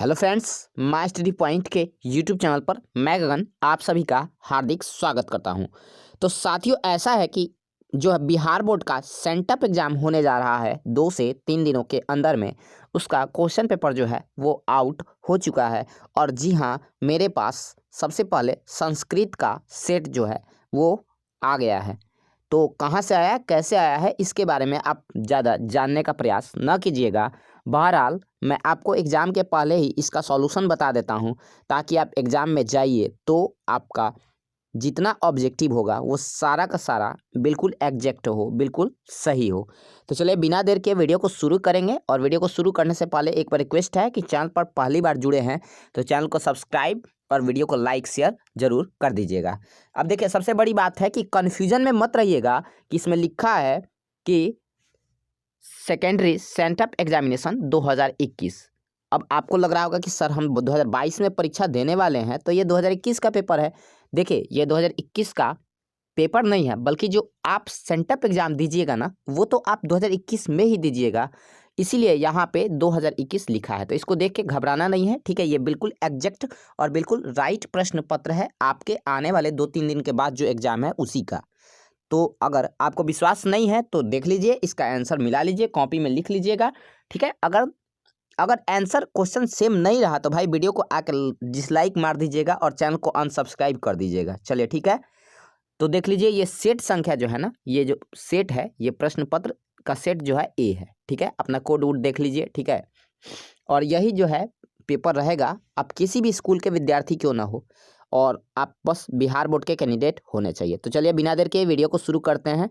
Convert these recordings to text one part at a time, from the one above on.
Hello friends, my study point के YouTube channel पर मैं गगन आप सभी का हार्दिक स्वागत करता हूं। तो साथियों, ऐसा है कि जो है बिहार बोर्ड का सेंटअप एग्ज़ाम होने जा रहा है 2 से 3 दिनों के अंदर में, उसका क्वेश्चन पेपर जो है वो आउट हो चुका है। और जी हाँ, मेरे पास सबसे पहले संस्कृत का सेट जो है वो आ गया है। तो कहाँ से आया, कैसे आया है, इसके बारे में आप ज़्यादा जानने का प्रयास न कीजिएगा। बहरहाल मैं आपको एग्ज़ाम के पहले ही इसका सॉल्यूशन बता देता हूँ, ताकि आप एग्ज़ाम में जाइए तो आपका जितना ऑब्जेक्टिव होगा वो सारा का सारा बिल्कुल एग्जैक्ट हो, बिल्कुल सही हो। तो चलिए बिना देर के वीडियो को शुरू करेंगे। और वीडियो को शुरू करने से पहले एक बार रिक्वेस्ट है कि चैनल पर पहली बार जुड़े हैं तो चैनल को सब्सक्राइब और वीडियो को लाइक शेयर जरूर कर दीजिएगा। अब देखिए, सबसे बड़ी बात है कि कन्फ्यूजन में मत रहिएगा कि इसमें लिखा है कि सेकेंडरी सेंटअप एग्जामिनेशन 2021। अब आपको लग रहा होगा कि सर हम 2022 में परीक्षा देने वाले हैं तो ये 2021 का पेपर है। देखिए, ये 2021 का पेपर नहीं है, बल्कि जो आप सेंटअप एग्जाम दीजिएगा ना, वो तो आप 2021 में ही दीजिएगा। इसीलिए यहाँ पे 2021 लिखा है, तो इसको देख के घबराना नहीं है, ठीक है। ये बिल्कुल एग्जैक्ट और बिल्कुल राइट प्रश्न पत्र है आपके आने वाले 2-3 दिन के बाद जो एग्जाम है उसी का। तो अगर आपको विश्वास नहीं है तो देख लीजिए, इसका आंसर मिला लीजिए, कॉपी में लिख लीजिएगा, ठीक है। अगर अगर आंसर क्वेश्चन सेम नहीं रहा तो भाई वीडियो को आकर डिसलाइक मार दीजिएगा और चैनल को अनसब्सक्राइब कर दीजिएगा। चलिए ठीक है। तो देख लीजिए, ये सेट संख्या जो है ना, ये जो सेट है, ये प्रश्न पत्र का सेट जो है ए है, ठीक है। अपना कोड वोड देख लीजिए, ठीक है। और यही जो है पेपर रहेगा, आप किसी भी स्कूल के विद्यार्थी क्यों ना हो, और आप बस बिहार बोर्ड के कैंडिडेट होने चाहिए। तो चलिए बिना देर के वीडियो को शुरू करते हैं।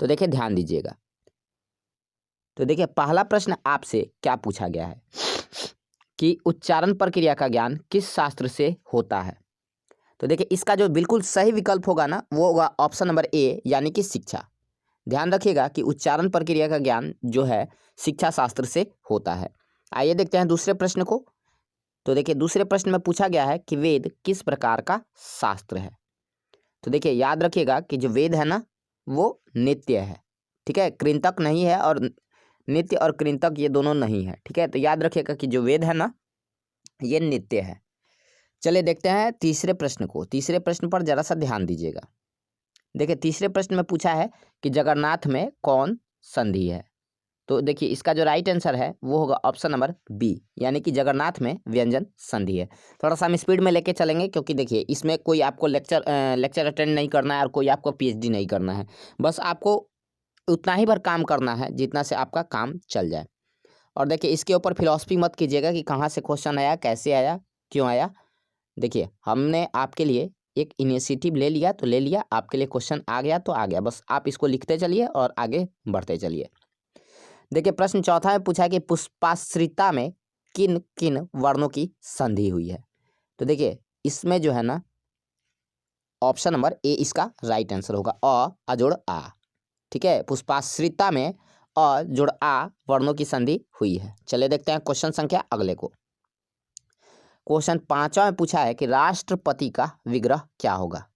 तो देखिए, ध्यान दीजिएगा। तो देखिए, पहला प्रश्न आपसे क्या पूछा गया है कि उच्चारण प्रक्रिया का ज्ञान किस शास्त्र से होता है। तो देखिए, इसका जो बिल्कुल सही विकल्प होगा ना, वो होगा ऑप्शन नंबर ए, यानी कि शिक्षा। ध्यान रखिएगा कि उच्चारण प्रक्रिया का ज्ञान जो है शिक्षा शास्त्र से होता है। आइए देखते हैं दूसरे प्रश्न को। तो देखिए, दूसरे प्रश्न में पूछा गया है कि वेद किस प्रकार का शास्त्र है। तो देखिए, याद रखिएगा कि जो वेद है ना, वो नित्य है, ठीक है। कृंतक नहीं है, और नित्य और कृंतक ये दोनों नहीं है, ठीक है। तो याद रखिएगा कि जो वेद है ना, ये नित्य है। चलिए देखते हैं तीसरे प्रश्न को। तीसरे प्रश्न पर जरा सा ध्यान दीजिएगा। देखिए, तीसरे प्रश्न में पूछा है कि जगन्नाथ में कौन संधि है। तो देखिए, इसका जो राइट आंसर है वो होगा ऑप्शन नंबर बी, यानी कि जगन्नाथ में व्यंजन संधि है। थोड़ा सा हम स्पीड में लेके चलेंगे, क्योंकि देखिए इसमें कोई आपको लेक्चर अटेंड नहीं करना है और कोई आपको पीएचडी नहीं करना है। बस आपको उतना ही भर काम करना है जितना से आपका काम चल जाए। और देखिए, इसके ऊपर फिलॉसफी मत कीजिएगा कि कहाँ से क्वेश्चन आया, कैसे आया, क्यों आया। देखिए, हमने आपके लिए एक इनिशिएटिव ले लिया तो ले लिया, आपके लिए क्वेश्चन आ गया तो आ गया, बस आप इसको लिखते चलिए और आगे बढ़ते चलिए। देखिए, प्रश्न चौथा में पूछा है कि पुष्पाश्रिता में किन किन वर्णों की संधि हुई है। तो देखिए, इसमें जो है ना, ऑप्शन नंबर ए इसका राइट आंसर होगा, अ जोड़ आ, ठीक है। पुष्पाश्रिता में अ जोड़ आ वर्णों की संधि हुई है। चलिए देखते हैं क्वेश्चन संख्या अगले को। क्वेश्चन पांचवा में पूछा है कि राष्ट्रपति का विग्रह क्या होगा।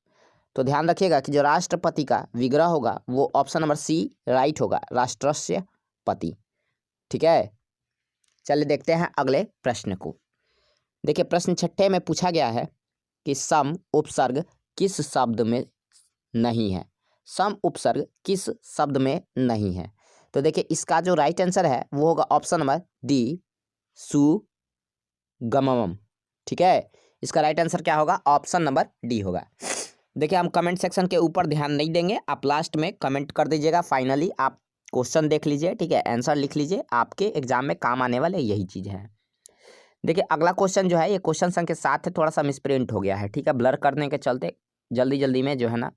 तो ध्यान रखिएगा कि जो राष्ट्रपति का विग्रह होगा वो ऑप्शन नंबर सी राइट होगा, राष्ट्रस्य पति, ठीक है। चलिए देखते हैं अगले प्रश्न को। देखिए, प्रश्न छठे में पूछा गया है कि सम उपसर्ग किस शब्द में नहीं है। सम उपसर्ग किस शब्द में नहीं है। तो देखिए, इसका जो राइट आंसर है वो होगा ऑप्शन नंबर डी, सुगमम, ठीक है। इसका राइट आंसर क्या होगा, ऑप्शन नंबर डी होगा। देखिए, हम कमेंट सेक्शन के ऊपर ध्यान नहीं देंगे, आप लास्ट में कमेंट कर दीजिएगा। फाइनली आप क्वेश्चन देख लीजिए, ठीक है, आंसर लिख लीजिए, आपके एग्जाम में काम आने वाले यही चीज़ है। देखिए, अगला क्वेश्चन जो है ये क्वेश्चन संख्या 7 है, थोड़ा सा मिसप्रिंट हो गया है, ठीक है। ब्लर करने के चलते जल्दी जल्दी में जो है ना,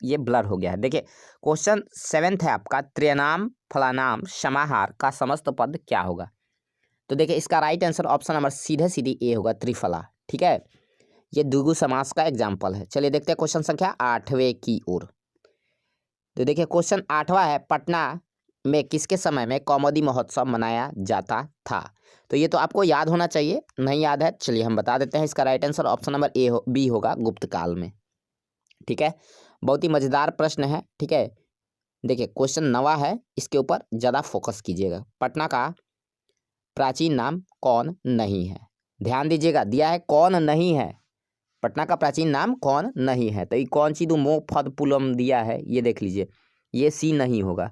ये ब्लर हो गया है। देखिए, क्वेश्चन 7 है आपका, त्रियनाम फलानाम समाहार का समस्त पद क्या होगा। तो देखिए, इसका राइट आंसर ऑप्शन नंबर सीधे सीधी ए होगा, त्रिफला, ठीक है। ये द्विगु समास का एग्जाम्पल है। चलिए देखते हैं क्वेश्चन संख्या 8वें की ओर। तो देखिए, क्वेश्चन 8वां है, पटना में किसके समय में कौमुदी महोत्सव मनाया जाता था। तो ये तो आपको याद होना चाहिए, नहीं याद है चलिए हम बता देते हैं। इसका right answer option number B होगा, गुप्त काल में, ठीक है। बहुत ही मजेदार प्रश्न है, ठीक है। देखिए, क्वेश्चन नवा है, इसके ऊपर ज़्यादा फोकस कीजिएगा। पटना का प्राचीन नाम कौन नहीं है? ध्यान दीजिएगा, दिया है कौन नहीं है, पटना का प्राचीन नाम कौन नहीं है। तो ये कौन सी दो मोफदपुरम दिया है, ये देख लीजिए, ये सी नहीं होगा।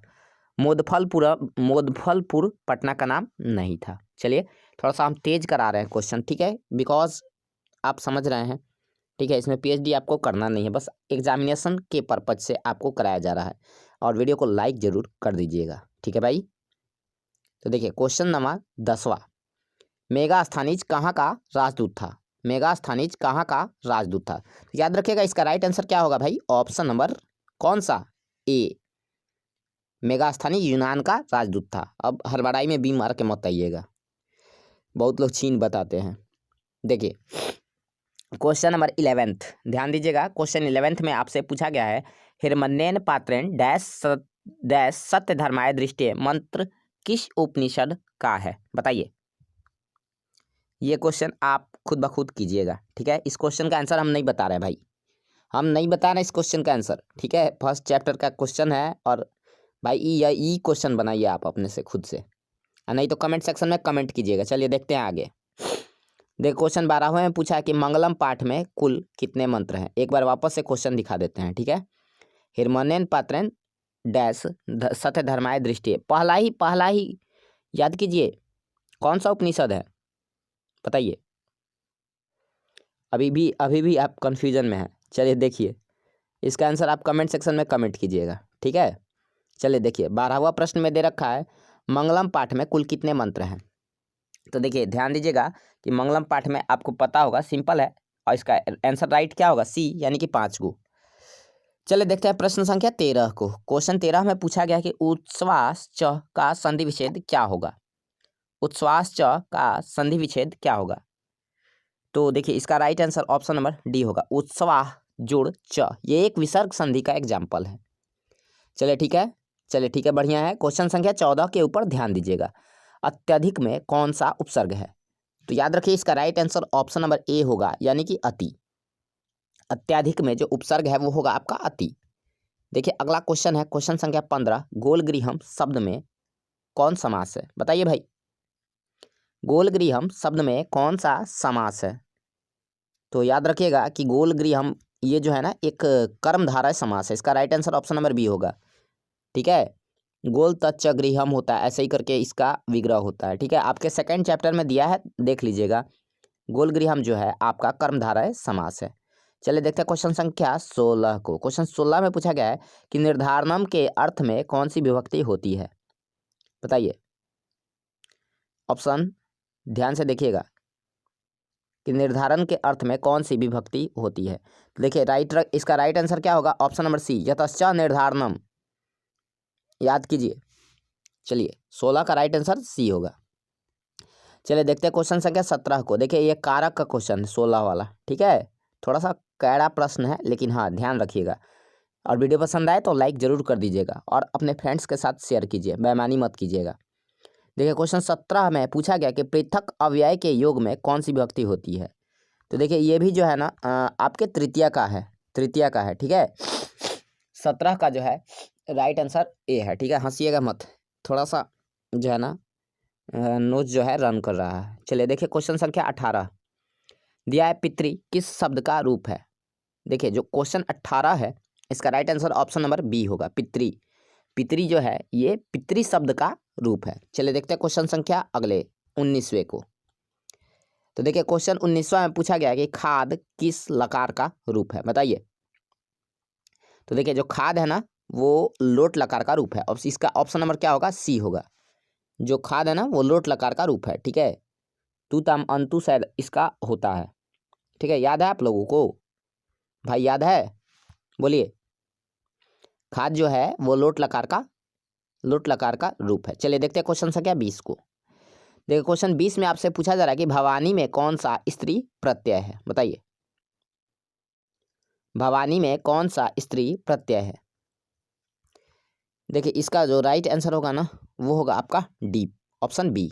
मोदफलपुर पटना का नाम नहीं था। चलिए थोड़ा सा हम तेज करा रहे हैं क्वेश्चन, ठीक है, बिकॉज आप समझ रहे हैं, ठीक है, इसमें पीएचडी आपको करना नहीं है, बस एग्जामिनेशन के पर्पज से आपको कराया जा रहा है। और वीडियो को लाइक जरूर कर दीजिएगा, ठीक है भाई। तो देखिए क्वेश्चन नंबर 10वां, मेगास्थनीज कहाँ का राजदूत था? मेगास्थनीज कहाँ का राजदूत था? तो याद रखिएगा इसका राइट आंसर क्या होगा भाई, ऑप्शन नंबर कौन सा, ए, मेगास्थनीज यूनान का राजदूत था। अब हड़बड़ाई में बी मार के मत आइएगा, बहुत लोग चीन बताते हैं। देखिए क्वेश्चन नंबर 11th, ध्यान दीजिएगा, क्वेश्चन 11th में आपसे पूछा गया है, हिरमन्येन पात्रेण डैश सत्य धर्माय दृष्टि मंत्र किस उपनिषद का है? बताइए। ये क्वेश्चन आप खुद ब खुद कीजिएगा, ठीक है। इस क्वेश्चन का आंसर हम नहीं बता रहे भाई, हम नहीं बता रहे इस क्वेश्चन का आंसर, ठीक है। फर्स्ट चैप्टर का क्वेश्चन है, और भाई ई क्वेश्चन बनाइए आप अपने से खुद से, नहीं तो कमेंट सेक्शन में कमेंट कीजिएगा। चलिए देखते हैं आगे। देख क्वेश्चन 12वें में पूछा है कि मंगलम पाठ में कुल कितने मंत्र हैं? एक बार वापस से क्वेश्चन दिखा देते हैं, ठीक है। हिरमन्येन पात्रेण डैश सत्य धर्माय दृष्टि, पहला ही याद कीजिए, कौन सा उपनिषद है बताइए। अभी भी आप कंफ्यूजन में हैं। चलिए देखिए इसका आंसर आप कमेंट सेक्शन में कमेंट कीजिएगा, ठीक है। चलिए देखिए 12वां प्रश्न में दे रखा है, मंगलम पाठ में कुल कितने मंत्र हैं? तो देखिए ध्यान दीजिएगा कि मंगलम पाठ में आपको पता होगा, सिंपल है, और इसका आंसर राइट क्या होगा, सी, यानी कि 5 गो। चलिए देखते हैं प्रश्न संख्या 13 को। क्वेश्चन 13 में पूछा गया कि उच्छ्वास च का संधि विच्छेद क्या होगा? उच्छ्वास च का संधि विच्छेद क्या होगा? तो देखिए इसका right answer option number D होगा, उत्स्वाह जुड़ च, ये एक विसर्ग संधि का एग्जाम्पल है। चलिए ठीक है, बढ़िया है। क्वेश्चन संख्या 14 के ऊपर ध्यान दीजिएगा, अत्यधिक में कौन सा उपसर्ग है? तो याद रखिए इसका right answer option number A होगा, यानी कि अति। अत्यधिक में जो उपसर्ग है वो होगा आपका अति। देखिए अगला क्वेश्चन है, क्वेश्चन संख्या 15, गोलगृहम शब्द में कौन समास है? बताइए भाई, गोलगृहम शब्द में कौन सा समास है? तो याद रखिएगा कि गोलगृहम ये जो है ना एक कर्मधारय समास है, इसका right answer option number B होगा, ठीक है। गोल तच्च गृहम होता है, ऐसे ही करके इसका विग्रह होता है, ठीक है। आपके सेकंड चैप्टर में दिया है, देख लीजिएगा, गोल गृहम जो है आपका कर्मधारय समास है। चलिए देखते हैं क्वेश्चन संख्या 16 को। क्वेश्चन 16 में पूछा गया है कि निर्धारणम के अर्थ में कौन सी विभक्ति होती है? बताइए। ऑप्शन ध्यान से देखिएगा कि निर्धारण के अर्थ में कौन सी विभक्ति होती है। तो देखिए इसका राइट आंसर क्या होगा, ऑप्शन नंबर सी, यतश्च निर्धारणम, याद कीजिए। चलिए 16 का राइट आंसर सी होगा। चलिए देखते हैं क्वेश्चन संख्या 17 को। देखिए ये कारक का क्वेश्चन 16 वाला, ठीक है, थोड़ा सा कैड़ा प्रश्न है, लेकिन हाँ ध्यान रखिएगा, और वीडियो पसंद आए तो लाइक जरूर कर दीजिएगा, और अपने फ्रेंड्स के साथ शेयर कीजिए, बेईमानी मत कीजिएगा। देखिए क्वेश्चन 17 में पूछा गया कि पृथक अव्यय के योग में कौन सी विभक्ति होती है? तो देखिए ये भी जो है ना आपके तृतीया का है, ठीक है। 17 का जो है राइट आंसर ए है, ठीक है। हंसिएगा मत, थोड़ा सा जो है ना नोट जो है रन कर रहा है। चलिए देखिए क्वेश्चन संख्या 18 दिया है, पितृ किस शब्द का रूप है? देखिए जो क्वेश्चन 18 है इसका right answer option number B होगा, पितृ जो है ये पितृ शब्द का रूप है। चलिए देखते हैं क्वेश्चन संख्या अगले 19वें को। तो देखिए क्वेश्चन 19वां में पूछा गया है कि खाद किस लकार का रूप है? बताइए। तो देखिए जो खाद है ना वो लोट लकार का रूप है, और इसका ऑप्शन नंबर क्या होगा, सी होगा। जो खाद है ना वो लोट लकार का रूप है, ठीक है। तू तम अंतु शायद इसका होता है, ठीक है। याद है आप लोगों को भाई, याद है? बोलिए। खाद जो है वो लोट लकार का रूप है। चलिए देखते हैं क्वेश्चन संख्या 20 को। देखिए क्वेश्चन 20 में आपसे पूछा जा रहा है कि भवानी में कौन सा स्त्री प्रत्यय है? बताइए। भवानी में कौन सा स्त्री प्रत्यय है? देखिए इसका जो राइट आंसर होगा ना वो होगा आपका डी, ऑप्शन बी।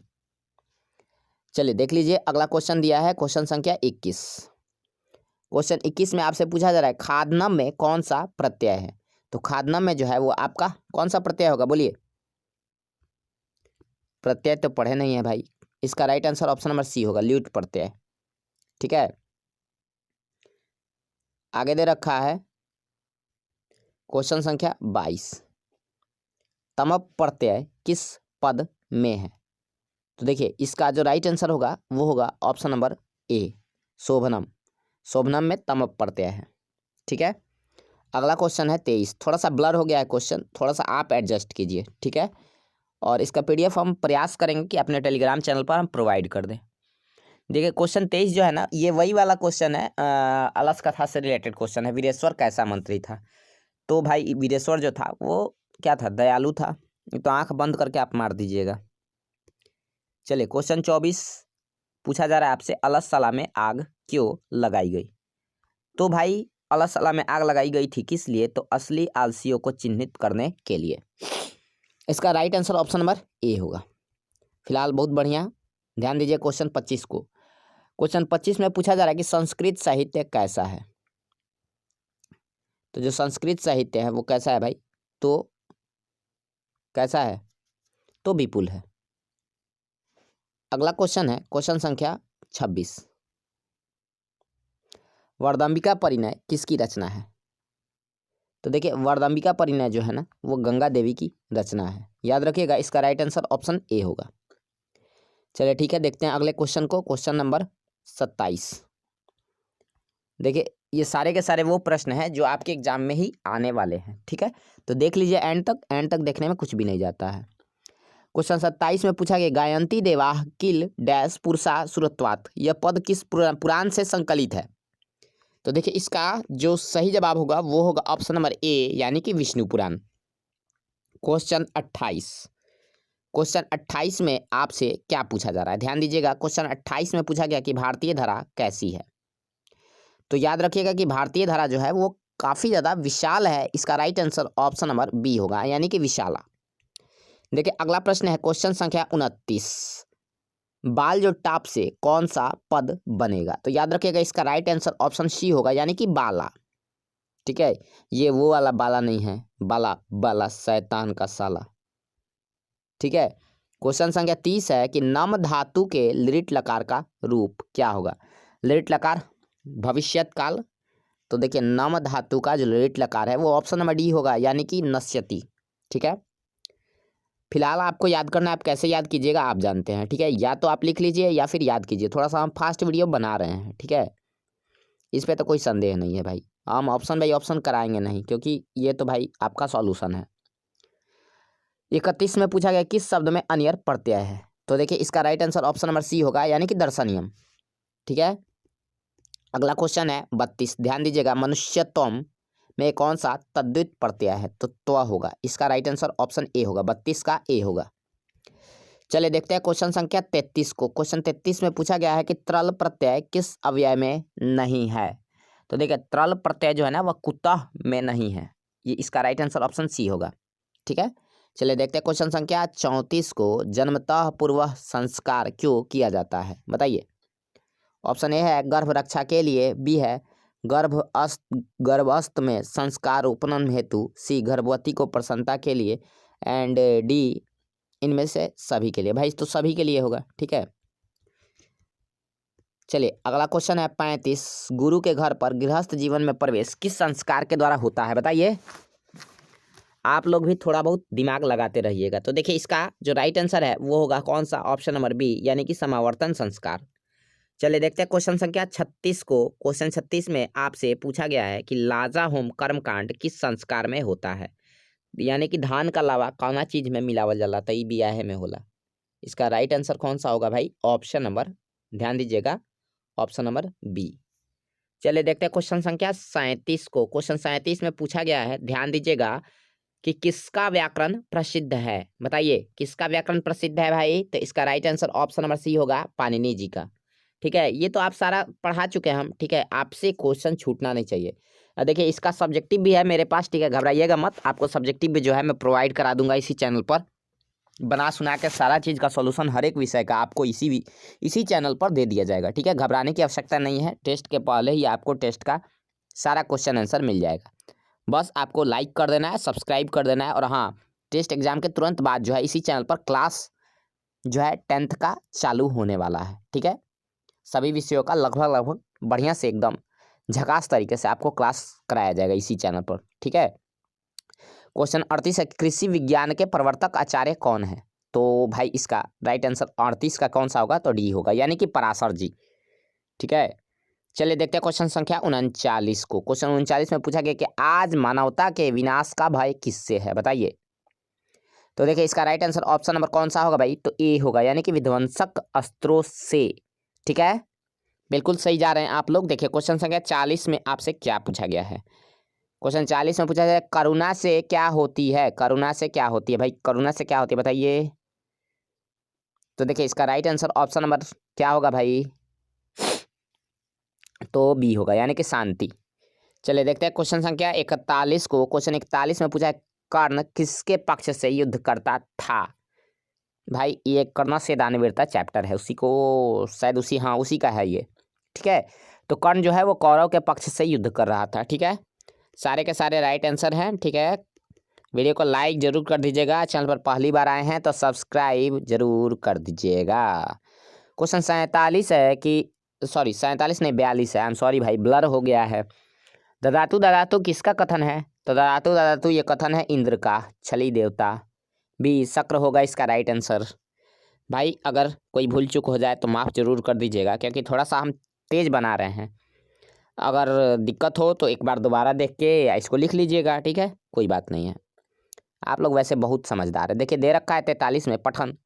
चलिए देख लीजिए अगला क्वेश्चन दिया है, क्वेश्चन संख्या 21। क्वेश्चन 21 में आपसे पूछा जा रहा है खादनम में कौन सा प्रत्यय है? तो खादनम में जो है वो आपका कौन सा प्रत्यय होगा? बोलिए। प्रत्यय तो पढ़े नहीं है भाई। इसका right answer option number C होगा, ल्यूट प्रत्यय। ठीक है, आगे दे रखा है क्वेश्चन संख्या 22, तमप प्रत्यय किस पद में है? तो देखिए इसका जो राइट आंसर होगा वो होगा ऑप्शन नंबर ए, शोभनम। शोभनम में तमप प्रत्यय है। ठीक है, अगला क्वेश्चन है 23, थोड़ा सा ब्लर हो गया है क्वेश्चन, थोड़ा सा आप एडजस्ट कीजिए। ठीक है, और इसका पीडीएफ हम प्रयास करेंगे कि अपने टेलीग्राम चैनल पर हम प्रोवाइड कर दें। देखिए क्वेश्चन 23 जो है ना, ये वही वाला क्वेश्चन है, अलस कथा से रिलेटेड क्वेश्चन है। वीरेश्वर कैसा मंत्री था? तो भाई वीरेश्वर जो था वो क्या था? दयालु था। तो आंख बंद करके आप मार दीजिएगा। चलिए क्वेश्चन 24 पूछा जा रहा है आपसे, अलसला में आग क्यों लगाई गई? तो भाई अलसला में आग लगाई गई थी किस लिए? तो असली आलसियों को चिन्हित करने के लिए। इसका right answer option number A होगा। फिलहाल बहुत बढ़िया, ध्यान दीजिए क्वेश्चन 25 को। क्वेश्चन 25 में पूछा जा रहा है कि संस्कृत साहित्य कैसा है? तो जो संस्कृत साहित्य है वो कैसा है भाई? तो कैसा है? तो विपुल है। अगला क्वेश्चन है क्वेश्चन संख्या 26, वरदंबिका परिणय किसकी रचना है? तो देखिए वरदंबिका परिणय जो है ना वो गंगा देवी की रचना है, याद रखिएगा। इसका राइट आंसर ऑप्शन ए होगा। चलिए ठीक है, देखते हैं अगले क्वेश्चन को, क्वेश्चन नंबर 27। देखिए ये सारे के सारे वो प्रश्न हैं जो आपके एग्जाम में ही आने वाले हैं। ठीक है, तो देख लीजिए एंड तक, एंड तक देखने में कुछ भी नहीं जाता है। क्वेश्चन 27 में पूछा गया, गायंती देवाह किल डैश पुरुषा सुरत्वात्, यह पद किस पुराण से संकलित है? तो देखिए इसका जो सही जवाब होगा वो होगा ऑप्शन नंबर ए, यानी कि विष्णु पुराण। क्वेश्चन 28, क्वेश्चन 28 में आपसे क्या पूछा जा रहा है? ध्यान दीजिएगा, क्वेश्चन 28 में पूछा गया कि भारतीय धरा कैसी है? तो याद रखिएगा कि भारतीय धरा जो है वो काफ़ी ज़्यादा विशाल है। इसका right answer option number B होगा, यानी कि विशाला। देखिए अगला प्रश्न है क्वेश्चन संख्या 29, बाल जो टाप से कौन सा पद बनेगा? तो याद रखिएगा इसका राइट आंसर ऑप्शन सी होगा, यानी कि बाला। ठीक है, ये वो वाला बाला नहीं है, बाला बाला शैतान का साला। ठीक है, क्वेश्चन संख्या 30 है कि नम धातु के लिट लकार का रूप क्या होगा? लिट लकार भविष्यत काल। तो देखिए नम धातु का जो लिट लकार है वो ऑप्शन नंबर डी होगा, यानी कि नश्यति। ठीक है, फिलहाल आपको याद करना है, आप कैसे याद कीजिएगा आप जानते हैं। ठीक है, या तो आप लिख लीजिए या फिर याद कीजिए, थोड़ा सा हम फास्ट वीडियो बना रहे हैं। ठीक है, इस पे तो कोई संदेह नहीं है भाई, हम ऑप्शन बाई ऑप्शन कराएंगे नहीं, क्योंकि ये तो भाई आपका सॉल्यूशन है। 31 में पूछा गया किस शब्द में अनियर प्रत्यय है? तो देखिए इसका right answer option number C होगा, यानी कि दर्शनीयम। ठीक है, अगला क्वेश्चन है 32, ध्यान दीजिएगा, मनुष्यत्वम में कौन सा तद्धित प्रत्यय है? तो त्व होगा। इसका राइट आंसर ऑप्शन ए होगा, 32 का ए होगा। चलिए देखते हैं क्वेश्चन संख्या 33 को। क्वेश्चन 33 में पूछा गया है कि त्रल प्रत्यय किस अव्यय में नहीं है? तो देखिए त्रल प्रत्यय जो है ना वह कुतः में नहीं है, ये इसका राइट आंसर ऑप्शन सी होगा। ठीक है, चलिए देखते हैं क्वेश्चन संख्या 34 को, जन्मतः पूर्व संस्कार क्यों किया जाता है? बताइए। ऑप्शन ए है गर्भ रक्षा के लिए, बी है गर्भस्थ में संस्कार उपनयन हेतु, सी गर्भवती को प्रसन्नता के लिए, एंड डी इनमें से सभी के लिए। भाई तो सभी के लिए होगा। ठीक है, चलिए अगला क्वेश्चन है 35, गुरु के घर पर गृहस्थ जीवन में प्रवेश किस संस्कार के द्वारा होता है? बताइए, आप लोग भी थोड़ा बहुत दिमाग लगाते रहिएगा। तो देखिए इसका जो राइट आंसर है वो होगा कौन सा? ऑप्शन नंबर बी, यानी कि समावर्तन संस्कार। चलिए देखते हैं क्वेश्चन संख्या 36 को। क्वेश्चन 36 में आपसे पूछा गया है कि लाजा होम कर्मकांड किस संस्कार में होता है? यानी कि धान का लावा कौना चीज में मिलावल जाला तई बियाहे में होला। इसका राइट आंसर कौन सा होगा भाई? ऑप्शन नंबर, ध्यान दीजिएगा, ऑप्शन नंबर बी। चलिए देखते हैं क्वेश्चन संख्या 37 को। क्वेश्चन 37 में पूछा गया है, ध्यान दीजिएगा, कि किसका व्याकरण प्रसिद्ध है? बताइए किसका व्याकरण प्रसिद्ध है भाई? तो इसका right answer option number C होगा, पाणिनि जी का। ठीक है, ये तो आप सारा पढ़ा चुके हैं हम। ठीक है, आपसे क्वेश्चन छूटना नहीं चाहिए। देखिए इसका सब्जेक्टिव भी है मेरे पास। ठीक है, घबराइएगा मत, आपको सब्जेक्टिव भी जो है मैं प्रोवाइड करा दूंगा इसी चैनल पर। बना सुना के सारा चीज़ का सॉल्यूशन हर एक विषय का आपको इसी चैनल पर दे दिया जाएगा। ठीक है, घबराने की आवश्यकता नहीं है, टेस्ट के पहले ही आपको टेस्ट का सारा क्वेश्चन आंसर मिल जाएगा। बस आपको लाइक कर देना है, सब्सक्राइब कर देना है, और हाँ टेस्ट एग्जाम के तुरंत बाद जो है इसी चैनल पर क्लास जो है 10th का चालू होने वाला है। ठीक है, सभी विषयों का लगभग बढ़िया से एकदम झकास तरीके से आपको क्लास कराया जाएगा इसी चैनल पर। ठीक है, क्वेश्चन 38 है, कृषि विज्ञान के प्रवर्तक आचार्य कौन है? तो भाई इसका राइट आंसर 38 का कौन सा होगा? तो डी होगा, यानी कि पराशर जी। ठीक है, चलिए देखते हैं क्वेश्चन संख्या 39 को। क्वेश्चन 39 में पूछा गया कि आज मानवता के विनाश का भय किससे है, बताइए। तो देखिए इसका राइट आंसर ऑप्शन नंबर कौन सा होगा भाई? तो ए होगा, यानी कि विध्वंसक अस्त्रों से। ठीक है, बिल्कुल सही जा रहे हैं आप लोग। देखिए क्वेश्चन संख्या 40 में आपसे क्या पूछा गया है। क्वेश्चन 40 में पूछा गया करुणा से क्या होती है? करुणा से क्या होती है भाई? करुणा से क्या होती है बताइए। तो देखिए इसका राइट आंसर ऑप्शन नंबर क्या होगा भाई? तो बी होगा, यानी कि शांति। चलिए देखते हैं क्वेश्चन संख्या 41 को। क्वेश्चन 41 में पूछा है कर्ण किसके पक्ष से युद्ध करता था? भाई ये कर्ण से दानवीरता चैप्टर है, उसी को शायद उसी का है ये। ठीक है, तो कर्ण जो है वो कौरव के पक्ष से युद्ध कर रहा था। ठीक है, सारे के सारे राइट आंसर हैं। ठीक है, वीडियो को लाइक जरूर कर दीजिएगा, चैनल पर पहली बार आए हैं तो सब्सक्राइब जरूर कर दीजिएगा। क्वेश्चन 47 है कि सॉरी 47 नहीं 42 है, आई एम सॉरी भाई, ब्लर हो गया है। ददातु किसका कथन है? तो ददातु ये कथन है इंद्र का, छली देवता। बी शक्र होगा इसका राइट आंसर। भाई अगर कोई भूल चूक हो जाए तो माफ़ जरूर कर दीजिएगा, क्योंकि थोड़ा सा हम तेज़ बना रहे हैं। अगर दिक्कत हो तो एक बार दोबारा देख के इसको लिख लीजिएगा। ठीक है, कोई बात नहीं है, आप लोग वैसे बहुत समझदार है। देखिए दे रखा है 43 में पठन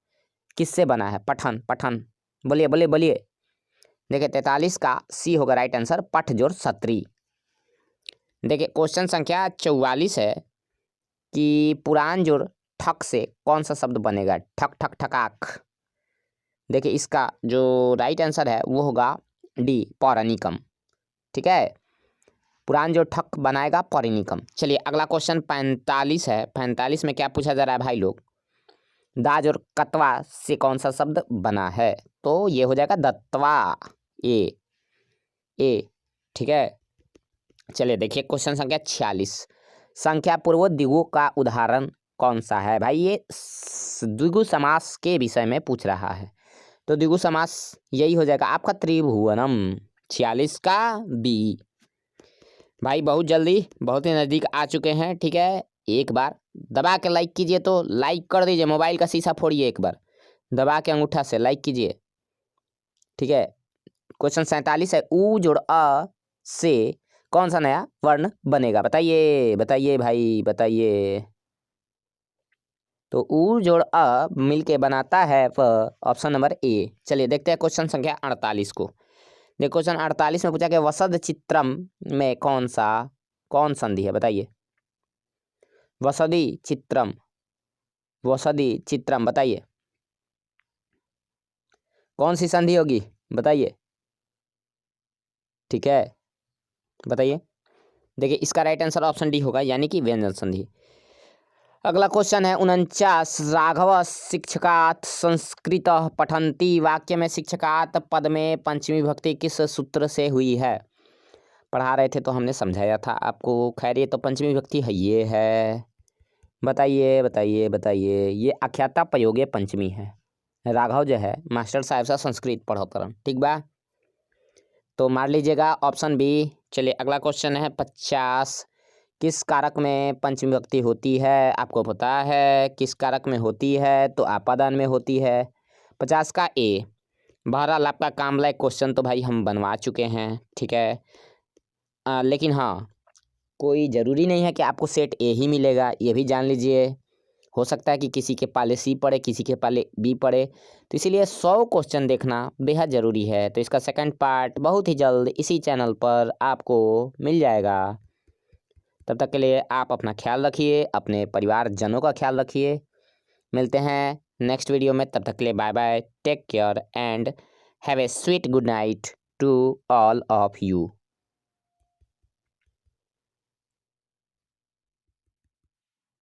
किससे बना है? पठन बोलिए बोलिए बोलिए। देखिए 43 का सी होगा राइट आंसर, पठ जोड़ सत्री। देखिए क्वेश्चन संख्या 44 है कि पुराण जोड़ ठक से कौन सा शब्द बनेगा? ठक ठक ठकाक। देखिए इसका जो राइट आंसर है वो होगा डी पौराणिकम। ठीक है, पुराण जो ठक बनाएगा पौराणिकम। चलिए अगला क्वेश्चन 45 है। 45 में क्या पूछा जा रहा है भाई लोग? दाज और कतवा से कौन सा शब्द बना है? तो ये हो जाएगा दत्वा, ए। ठीक है, चलिए देखिए क्वेश्चन संख्या 46, संख्या पूर्व द्विगु का उदाहरण कौन सा है? भाई ये द्विगु समास के विषय में पूछ रहा है, तो द्विगु समास यही हो जाएगा आपका त्रिभुवनम। 46 का बी। भाई बहुत जल्दी, बहुत ही नज़दीक आ चुके हैं। ठीक है, एक बार दबा के लाइक कीजिए, तो लाइक कर दीजिए, मोबाइल का शीशा फोड़िए, एक बार दबा के अंगूठा से लाइक कीजिए। ठीक है, क्वेश्चन 47 है ऊ जोड़ अ से कौन सा नया वर्ण बनेगा? बताइए बताइए भाई बताइए। तो ऊ जोड़ अ मिलके बनाता है ऑप्शन नंबर ए। चलिए देखते हैं क्वेश्चन संख्या 48 को। देखो क्वेश्चन 48 में पूछा कि वसद चित्रम में कौन संधि है? बताइए। वसदी चित्रम बताइए कौन सी संधि होगी? बताइए। ठीक है, बताइए। देखिए इसका राइट आंसर ऑप्शन डी होगा, यानी कि व्यंजन संधि। अगला क्वेश्चन है 49, राघव शिक्षकात् संस्कृत पठन्ति वाक्य में शिक्षकात् पद में पंचमी विभक्ति किस सूत्र से हुई है? पढ़ा रहे थे तो हमने समझाया था आपको। खैर ये तो पंचमी विभक्ति है, ये है, बताइए बताइए बताइए। ये आख्याता प्रयोगे पंचमी है। राघव जो है मास्टर साहब से संस्कृत पढ़ोतरन। ठीक बा, तो मार लीजिएगा ऑप्शन बी। चलिए अगला क्वेश्चन है 50, किस कारक में पंचमी विभक्ति होती है? आपको पता है किस कारक में होती है? तो आपादान में होती है। 50 का ए। बहरहाल आपका काम लायक क्वेश्चन तो भाई हम बनवा चुके हैं। ठीक है, लेकिन हाँ कोई ज़रूरी नहीं है कि आपको सेट ए ही मिलेगा, ये भी जान लीजिए। हो सकता है कि किसी के पाले सी पड़े, किसी के पाले बी पड़े, तो इसीलिए 100 क्वेश्चन देखना बेहद ज़रूरी है। तो इसका सेकंड पार्ट बहुत ही जल्द इसी चैनल पर आपको मिल जाएगा। तब तक के लिए आप अपना ख्याल रखिए, अपने परिवारजनों का ख्याल रखिए। मिलते हैं नेक्स्ट वीडियो में, तब तक के लिए bye bye, take care and have a sweet good night to all of you.